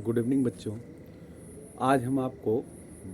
Good evening बच्चों। आज हम आपको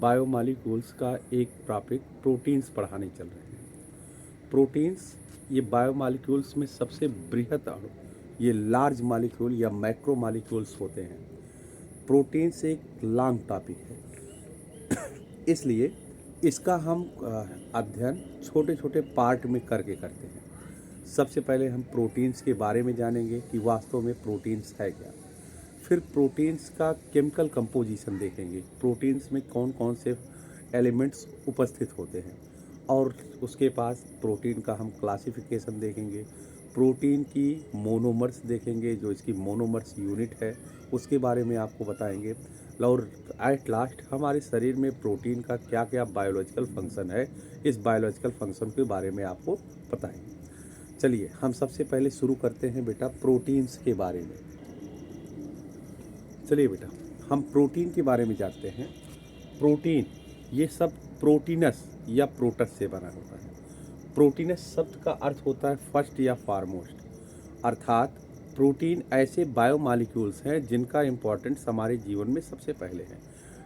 बायोमॉलिक्यूल्स का एक टॉपिक प्रोटीन्स पढ़ाने चल रहे हैं। प्रोटीन्स ये बायोमॉलिक्यूल्स में सबसे बृहत अणु, ये लार्ज मॉलिक्यूल या मैक्रो मॉलिक्यूल्स होते हैं। प्रोटीन्स एक लॉन्ग टॉपिक है, इसलिए इसका हम अध्ययन छोटे छोटे पार्ट में करके करते हैं। सबसे पहले हम प्रोटीन्स के बारे में जानेंगे कि वास्तव में प्रोटीन्स है क्या। फिर प्रोटीन्स का केमिकल कंपोजिशन देखेंगे, प्रोटीन्स में कौन कौन से एलिमेंट्स उपस्थित होते हैं, और उसके पास प्रोटीन का हम क्लासिफिकेशन देखेंगे। प्रोटीन की मोनोमर्स देखेंगे, जो इसकी मोनोमर्स यूनिट है उसके बारे में आपको बताएंगे। और एट लास्ट हमारे शरीर में प्रोटीन का क्या क्या बायोलॉजिकल फंक्शन है, इस बायोलॉजिकल फंक्शन के बारे में आपको बताएंगे। चलिए हम सबसे पहले शुरू करते हैं बेटा प्रोटीन्स के बारे में। चलिए बेटा हम प्रोटीन के बारे में जानते हैं। प्रोटीन ये सब प्रोटीनस या प्रोटस से बना होता है। प्रोटीनस शब्द का अर्थ होता है फर्स्ट या फारमोस्ट, अर्थात प्रोटीन ऐसे बायोमॉलिक्यूल्स हैं जिनका इम्पोर्टेंस हमारे जीवन में सबसे पहले है,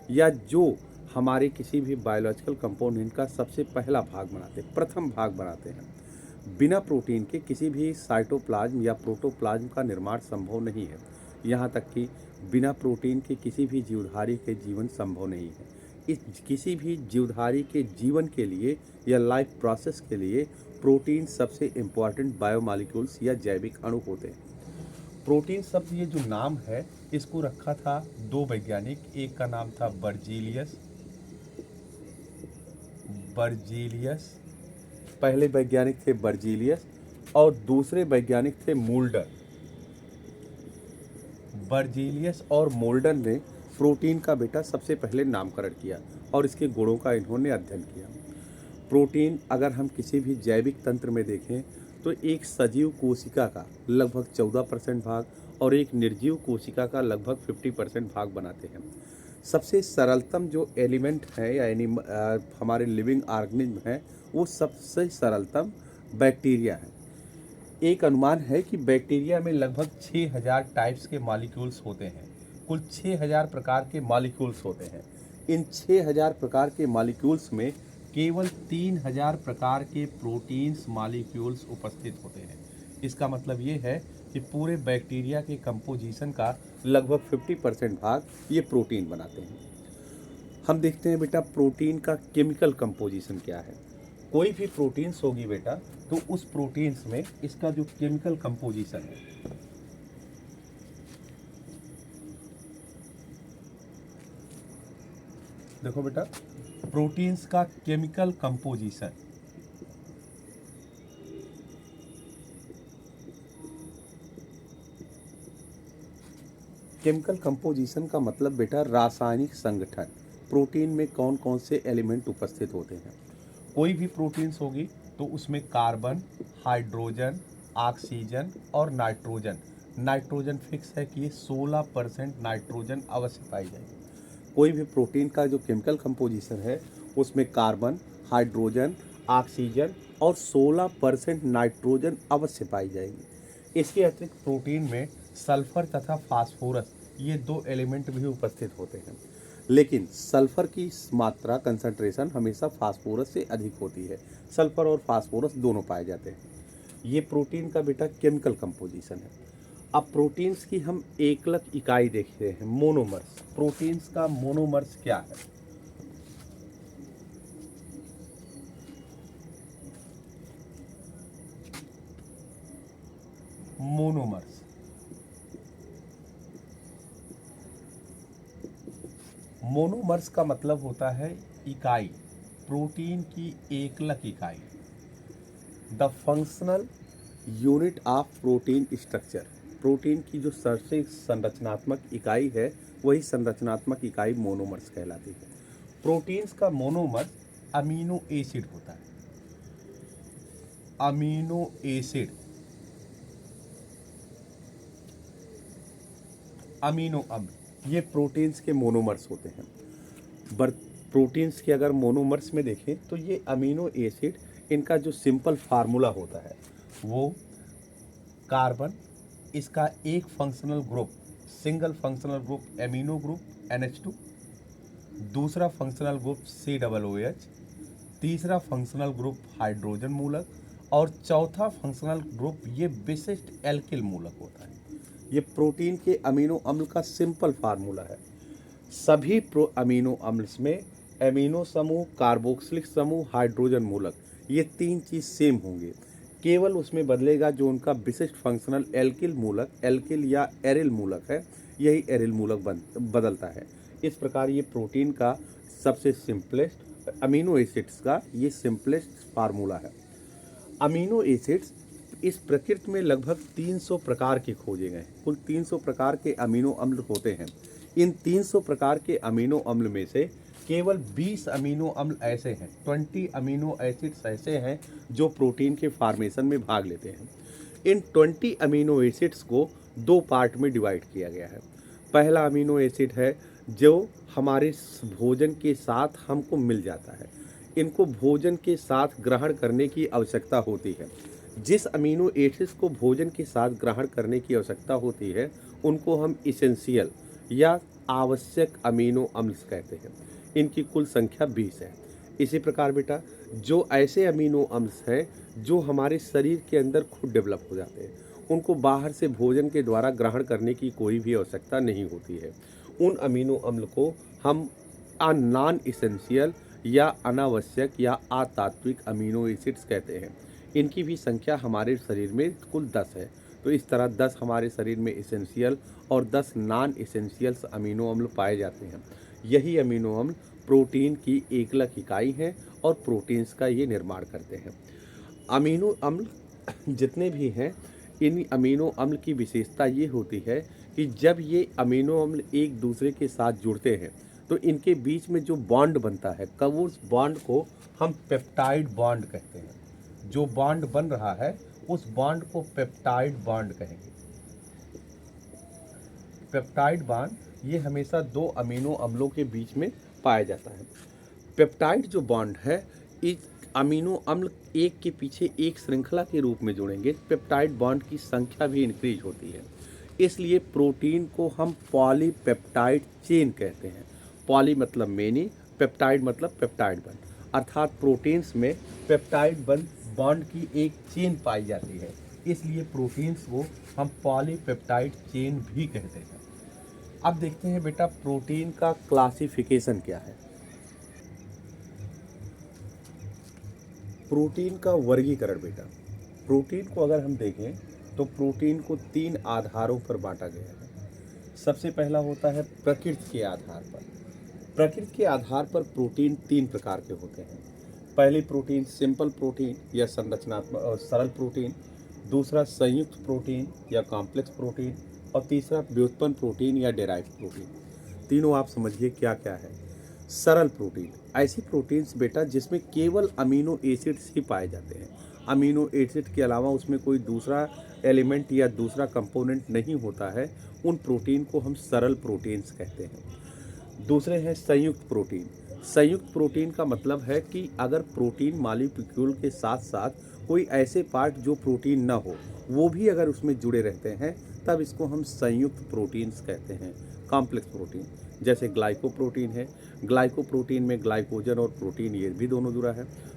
या जो हमारे किसी भी बायोलॉजिकल कंपोनेंट का सबसे पहला भाग बनाते, प्रथम भाग बनाते हैं। बिना प्रोटीन के किसी भी साइटोप्लाज्म या प्रोटोप्लाज्म का निर्माण संभव नहीं है। यहाँ तक कि बिना प्रोटीन के किसी भी जीवधारी के जीवन संभव नहीं है। इस किसी भी जीवधारी के जीवन के लिए या लाइफ प्रोसेस के लिए प्रोटीन सबसे इम्पॉर्टेंट बायोमॉलिक्यूल्स या जैविक अणु होते हैं। प्रोटीन शब्द ये जो नाम है इसको रखा था दो वैज्ञानिक, एक का नाम था बर्जीलियस। पहले वैज्ञानिक थे बर्जीलियस और दूसरे वैज्ञानिक थे मूल्डर। बर्जीलियस और मोल्डर ने प्रोटीन का बेटा सबसे पहले नामकरण किया और इसके गुणों का इन्होंने अध्ययन किया। प्रोटीन अगर हम किसी भी जैविक तंत्र में देखें तो एक सजीव कोशिका का लगभग 14% भाग और एक निर्जीव कोशिका का लगभग 50% भाग बनाते हैं। सबसे सरलतम जो एलिमेंट है या हमारे लिविंग ऑर्गेनिज्म है वो सबसे सरलतम बैक्टीरिया है। एक अनुमान है कि बैक्टीरिया में लगभग 6000 टाइप्स के मॉलिक्यूल्स होते हैं। कुल 6000 प्रकार के मॉलिक्यूल्स होते हैं। इन 6000 प्रकार के मॉलिक्यूल्स में केवल 3000 प्रकार के प्रोटीन्स मॉलिक्यूल्स उपस्थित होते हैं। इसका मतलब ये है कि पूरे बैक्टीरिया के कंपोजिशन का लगभग 50% भाग ये प्रोटीन बनाते हैं। हम देखते हैं बेटा प्रोटीन का केमिकल कंपोजिशन क्या है। कोई भी प्रोटीन्स होगी बेटा तो उस प्रोटीन्स में इसका जो केमिकल कंपोजिशन है, देखो बेटा प्रोटीन्स का केमिकल कंपोजिशन, केमिकल कंपोजिशन का मतलब बेटा रासायनिक संगठन। प्रोटीन में कौन कौन से एलिमेंट उपस्थित होते हैं। कोई भी प्रोटीन्स होगी तो उसमें कार्बन, हाइड्रोजन, ऑक्सीजन और नाइट्रोजन। नाइट्रोजन फिक्स है कि 16% नाइट्रोजन अवश्य पाई जाएगी। कोई भी प्रोटीन का जो केमिकल कंपोजिशन है उसमें कार्बन, हाइड्रोजन, ऑक्सीजन और 16% नाइट्रोजन अवश्य पाई जाएगी। इसके अतिरिक्त प्रोटीन में सल्फर तथा फास्फोरस ये दो एलिमेंट भी उपस्थित होते हैं, लेकिन सल्फर की मात्रा कंसंट्रेशन हमेशा फास्फोरस से अधिक होती है। सल्फर और फास्फोरस दोनों पाए जाते हैं। ये प्रोटीन का बेटा केमिकल कंपोजिशन है। अब प्रोटीन्स की हम एकलक इकाई देखते हैं, मोनोमर्स। प्रोटीन्स का मोनोमर्स क्या है। मोनोमर्स, मोनोमर्स का मतलब होता है इकाई, प्रोटीन की एकलक इकाई। The functional unit of protein structure. Protein की जो सबसे संरचनात्मक इकाई है वही संरचनात्मक इकाई मोनोमर्स कहलाती है। प्रोटीन्स का मोनोमर अमीनो एसिड होता है। अमीनो एसिड, अमीनो अम्ल, ये प्रोटीन्स के मोनोमर्स होते हैं। प्रोटीन्स के अगर मोनोमर्स में देखें तो ये अमीनो एसिड, इनका जो सिंपल फार्मूला होता है वो कार्बन, इसका एक functional group single functional group amino group NH2, दूसरा फंक्शनल ग्रुप COOH, तीसरा फंक्शनल ग्रुप हाइड्रोजन मूलक और चौथा फंक्शनल ग्रुप ये विशिष्ट एल्किल मूलक होता है। ये प्रोटीन के अमीनो अम्ल का सिंपल फार्मूला है। सभी अमीनो अम्ल में एमिनो समूह, कार्बोक्सिलिक समूह, हाइड्रोजन मूलक, ये तीन चीज़ सेम होंगे। केवल उसमें बदलेगा जो उनका विशिष्ट फंक्शनल एल्किल मूलक, एल्किल या एरिल मूलक है, यही एरिल मूलक बदलता है। इस प्रकार ये प्रोटीन का सबसे सिंपलेस्ट, अमीनो एसिड्स का ये सिंपलेस्ट फार्मूला है। अमीनो एसिड्स इस प्रकृति में लगभग 300 प्रकार के खोजे गए हैं। कुल 300 प्रकार के अमीनो अम्ल होते हैं। इन 300 प्रकार के अमीनो अम्ल में से केवल 20 अमीनो अम्ल ऐसे हैं, 20 अमीनो एसिड्स ऐसे हैं जो प्रोटीन के फॉर्मेशन में भाग लेते हैं। इन 20 अमीनो एसिड्स को दो पार्ट में डिवाइड किया गया है। पहला अमीनो एसिड है जो हमारे भोजन के साथ हमको मिल जाता है। इनको भोजन के साथ ग्रहण करने की आवश्यकता होती है। जिस अमीनो एसिड्स को भोजन के साथ ग्रहण करने की आवश्यकता होती है उनको हम इसेंशियल या आवश्यक अमीनो अम्ल कहते हैं। इनकी कुल संख्या 20 है। इसी प्रकार बेटा जो ऐसे अमीनो अम्ल हैं जो हमारे शरीर के अंदर खुद डेवलप हो जाते हैं, उनको बाहर से भोजन के द्वारा ग्रहण करने की कोई भी आवश्यकता नहीं होती है। उन अमीनो अम्ल को हम नॉन इसेंशियल या अनावश्यक या अतात्विक अमीनो एसिड्स कहते हैं। इनकी भी संख्या हमारे शरीर में कुल 10 है। तो इस तरह 10 हमारे शरीर में इसेंशियल और 10 नॉन इसेंशियल्स अमीनो अम्ल पाए जाते हैं। यही अमीनो अम्ल प्रोटीन की एकलक इकाई हैं और प्रोटीन्स का ये निर्माण करते हैं। अमीनो अम्ल जितने भी हैं, इन अमीनो अम्ल की विशेषता ये होती है कि जब ये अमीनो अम्ल एक दूसरे के साथ जुड़ते हैं तो इनके बीच में जो बॉन्ड बनता है, कब उस बॉन्ड को हम पेप्टाइड बॉन्ड कहते हैं। जो बॉन्ड बन रहा है उस बॉन्ड को पेप्टाइड बॉन्ड कहेंगे। पेप्टाइड बॉन्ड ये हमेशा दो अमीनो अम्लों के बीच में पाया जाता है। पेप्टाइड जो बॉन्ड है, इस अमीनो अम्ल एक के पीछे एक श्रृंखला के रूप में जुड़ेंगे, पेप्टाइड बॉन्ड की संख्या भी इंक्रीज होती है। इसलिए प्रोटीन को हम पॉलीपेप्टाइड चेन कहते हैं। पॉली मतलब मेनी, पेप्टाइड मतलब पेप्टाइड बॉन्ड, अर्थात प्रोटीन्स में पेप्टाइड बॉन्ड की एक चेन पाई जाती है। इसलिए प्रोटीन्स को हम पॉलीपेप्टाइड चेन भी कहते हैं। अब देखते हैं बेटा प्रोटीन का क्लासिफिकेशन क्या है। प्रोटीन का वर्गीकरण बेटा, प्रोटीन को अगर हम देखें तो प्रोटीन को 3 आधारों पर बांटा गया है। सबसे पहला होता है प्रकृति के आधार पर। प्रकृति के आधार पर प्रोटीन 3 प्रकार के होते हैं। पहली प्रोटीन सिंपल प्रोटीन या संरचनात्मक और सरल प्रोटीन, दूसरा संयुक्त प्रोटीन या कॉम्प्लेक्स प्रोटीन और तीसरा व्युत्पन्न प्रोटीन या डेराइव्ड प्रोटीन। तीनों आप समझिए क्या क्या है। सरल प्रोटीन ऐसी प्रोटीन्स बेटा जिसमें केवल अमीनो एसिड्स ही पाए जाते हैं। अमीनो एसिड के अलावा उसमें कोई दूसरा एलिमेंट या दूसरा कंपोनेंट नहीं होता है। उन प्रोटीन को हम सरल प्रोटीन्स कहते हैं। दूसरे हैं संयुक्त प्रोटीन। संयुक्त प्रोटीन का मतलब है कि अगर प्रोटीन मॉलिक्यूल के साथ साथ कोई ऐसे पार्ट जो प्रोटीन ना हो वो भी अगर उसमें जुड़े रहते हैं तब इसको हम संयुक्त प्रोटीन्स कहते हैं। कॉम्प्लेक्स प्रोटीन जैसे ग्लाइकोप्रोटीन है, ग्लाइकोप्रोटीन में ग्लाइकोजन और प्रोटीन ये भी दोनों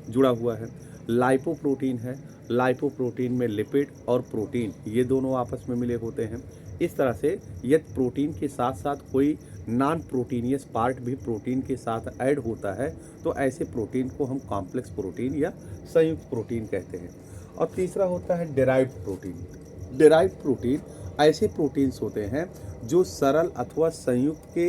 जुड़ा हुआ है। लाइपोप्रोटीन है, लाइपोप्रोटीन में लिपिड और प्रोटीन ये दोनों आपस में मिले होते हैं। इस तरह से यदि प्रोटीन के साथ साथ कोई नॉन प्रोटीनियस पार्ट भी प्रोटीन के साथ ऐड होता है तो ऐसे प्रोटीन को हम कॉम्प्लेक्स प्रोटीन या संयुक्त प्रोटीन कहते हैं। और तीसरा होता है डेराइव्ड प्रोटीन। डेराइव्ड प्रोटीन ऐसे प्रोटीन्स होते हैं जो सरल अथवा संयुक्त के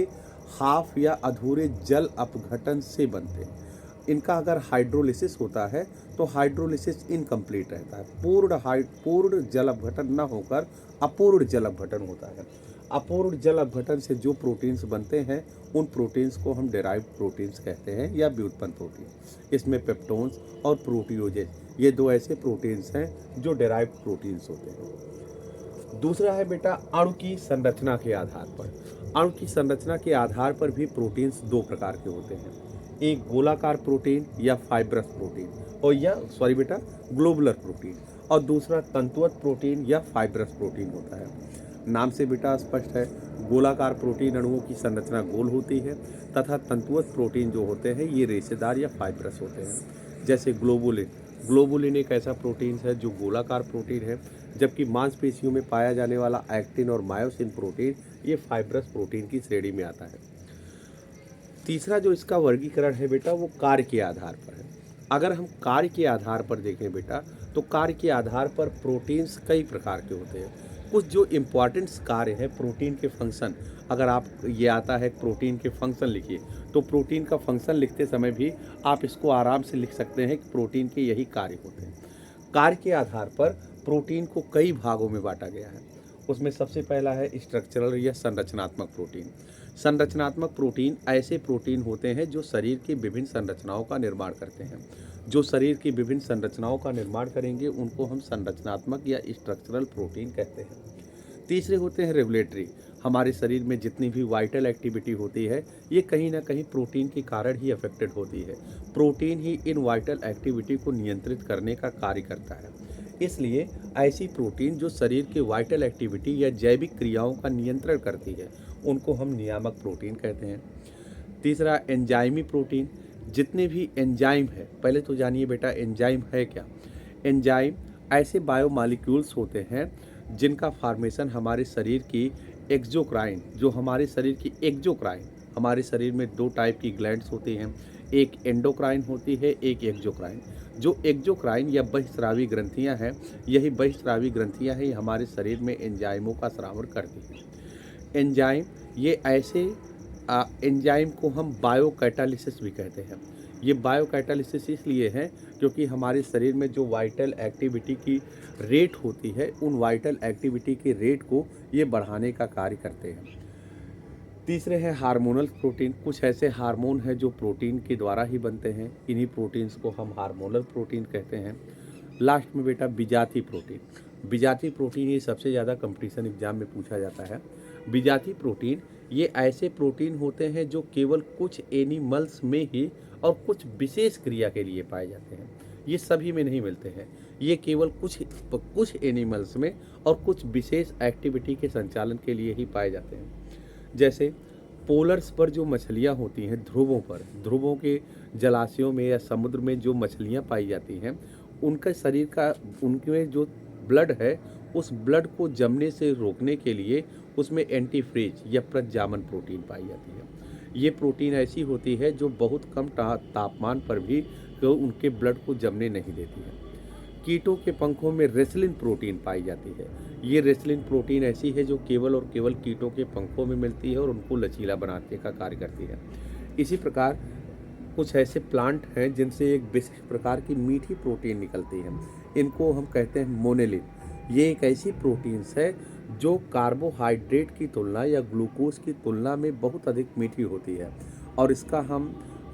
हाफ या अधूरे जल अपघटन से बनते हैं। इनका अगर हाइड्रोलिसिस होता है तो हाइड्रोलिसिस इनकम्प्लीट रहता है। पूर्ण जल अपघटन न होकर अपूर्ण जल अपघटन होता है। अपूर्ण जल अपघटन से जो प्रोटीन्स बनते हैं उन प्रोटीन्स को हम डेराइव्ड प्रोटीन्स कहते हैं या व्युत्पन्न प्रोटीन। इसमें पेप्टोन्स और प्रोटियोजेज ये दो ऐसे प्रोटीन्स हैं जो डेराइव्ड प्रोटीन्स होते हैं। दूसरा है बेटा अणु की संरचना के आधार पर। अणु की संरचना के आधार पर भी प्रोटीन्स दो प्रकार के होते हैं। एक गोलाकार प्रोटीन या फाइब्रस प्रोटीन ग्लोबुलर प्रोटीन, और दूसरा तंतुवत प्रोटीन या फाइब्रस प्रोटीन होता है। नाम से बेटा स्पष्ट है, गोलाकार प्रोटीन अणुओं की संरचना गोल होती है तथा तंतुअत प्रोटीन जो होते हैं ये रेशेदार या फाइब्रस होते हैं। जैसे ग्लोबुलिन, ग्लोबुलिन एक ऐसा प्रोटीन है जो गोलाकार प्रोटीन है, जबकि मांसपेशियों में पाया जाने वाला एक्टिन और मायोसिन प्रोटीन ये फाइब्रस प्रोटीन की श्रेणी में आता है। तीसरा जो इसका वर्गीकरण है बेटा वो कार्य के आधार पर है। अगर हम कार्य के आधार पर देखें बेटा, तो कार्य के आधार पर प्रोटीन्स कई प्रकार के होते हैं। कुछ जो इम्पॉर्टेंट्स कार्य है प्रोटीन के फंक्शन, अगर आप ये आता है प्रोटीन के फंक्शन लिखिए, तो प्रोटीन का फंक्शन लिखते समय भी आप इसको आराम से लिख सकते हैं कि प्रोटीन के यही कार्य होते हैं। कार्य के आधार पर प्रोटीन को कई भागों में बांटा गया है। उसमें सबसे पहला है स्ट्रक्चरल या संरचनात्मक प्रोटीन। संरचनात्मक प्रोटीन ऐसे प्रोटीन होते हैं जो शरीर की विभिन्न संरचनाओं का निर्माण करते हैं। जो शरीर की विभिन्न संरचनाओं का निर्माण करेंगे उनको हम संरचनात्मक या स्ट्रक्चरल प्रोटीन कहते हैं। तीसरे होते हैं रेगुलेटरी। हमारे शरीर में जितनी भी वाइटल एक्टिविटी होती है ये कहीं ना कहीं प्रोटीन के कारण ही अफेक्टेड होती है। प्रोटीन ही इन वाइटल एक्टिविटी को नियंत्रित करने का कार्य करता है। इसलिए ऐसी प्रोटीन जो शरीर के वाइटल एक्टिविटी या जैविक क्रियाओं का नियंत्रण करती है उनको हम नियामक प्रोटीन कहते हैं। तीसरा एंजाइमी प्रोटीन। जितने भी एंजाइम है, पहले तो जानिए बेटा एंजाइम है क्या। एंजाइम ऐसे बायोमॉलिक्यूल्स होते हैं जिनका फॉर्मेशन हमारे शरीर की एक्सोक्राइन, जो हमारे शरीर की एक्सोक्राइन, हमारे शरीर में दो टाइप की ग्लैंड्स होती हैं, एक एंडोक्राइन होती है, एक एक्सोक्राइन। जो एक्सोक्राइन या बहिस्रावी ग्रंथियां हैं, यही बहिस्रावी ग्रंथियां हैं हमारे शरीर में एंजाइमों का स्रावन करती हैं। एंजाइम ये ऐसे एंजाइम को हम बायोकैटालिसिस भी कहते हैं। ये बायोकैटालिसिस इसलिए है क्योंकि हमारे शरीर में जो वाइटल एक्टिविटी की रेट होती है उन वाइटल एक्टिविटी के रेट को ये बढ़ाने का कार्य करते हैं। तीसरे हैं हार्मोनल प्रोटीन। कुछ ऐसे हार्मोन हैं जो प्रोटीन के द्वारा ही बनते हैं, इन्हीं प्रोटीन्स को हम हार्मोनल प्रोटीन कहते हैं। लास्ट में बेटा विजातीय प्रोटीन। विजातीय प्रोटीन ये सबसे ज़्यादा कंपटीशन एग्जाम में पूछा जाता है। विजातीय प्रोटीन ये ऐसे प्रोटीन होते हैं जो केवल कुछ एनिमल्स में ही और कुछ विशेष क्रिया के लिए पाए जाते हैं। ये सभी में नहीं मिलते हैं, ये केवल कुछ एनिमल्स में और कुछ विशेष एक्टिविटी के संचालन के लिए ही पाए जाते हैं। जैसे पोलर्स पर जो मछलियाँ होती हैं, ध्रुवों पर, ध्रुवों के जलाशयों में या समुद्र में जो मछलियाँ पाई जाती हैं, उनके शरीर का, उनके जो ब्लड है उस ब्लड को जमने से रोकने के लिए उसमें एंटीफ्रीज या प्रजामन प्रोटीन पाई जाती है। ये प्रोटीन ऐसी होती है जो बहुत कम तापमान पर भी उनके ब्लड को जमने नहीं देती है। कीटों के पंखों में रेसलिन प्रोटीन पाई जाती है। ये रेसलिन प्रोटीन ऐसी है जो केवल और केवल कीटों के पंखों में मिलती है और उनको लचीला बनाने का कार्य करती है। इसी प्रकार कुछ ऐसे प्लांट हैं जिनसे एक विशेष प्रकार की मीठी प्रोटीन निकलती है, इनको हम कहते हैं मोनेलिन। ये एक ऐसी प्रोटीन्स है जो कार्बोहाइड्रेट की तुलना या ग्लूकोज की तुलना में बहुत अधिक मीठी होती है और इसका हम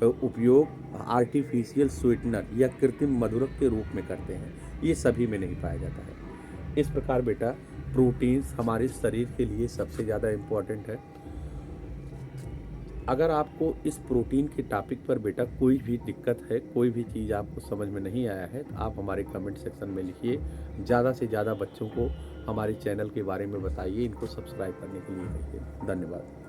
उपयोग आर्टिफिशियल स्वीटनर या कृत्रिम मधुरक के रूप में करते हैं। ये सभी में नहीं पाया जाता है। इस प्रकार बेटा प्रोटीन्स हमारे शरीर के लिए सबसे ज़्यादा इम्पोर्टेंट है। अगर आपको इस प्रोटीन के टॉपिक पर बेटा कोई भी दिक्कत है, कोई भी चीज़ आपको समझ में नहीं आया है, तो आप हमारे कमेंट सेक्शन में लिखिए। ज़्यादा से ज़्यादा बच्चों को हमारे चैनल के बारे में बताइए, इनको सब्सक्राइब करने के लिए कहिए। धन्यवाद।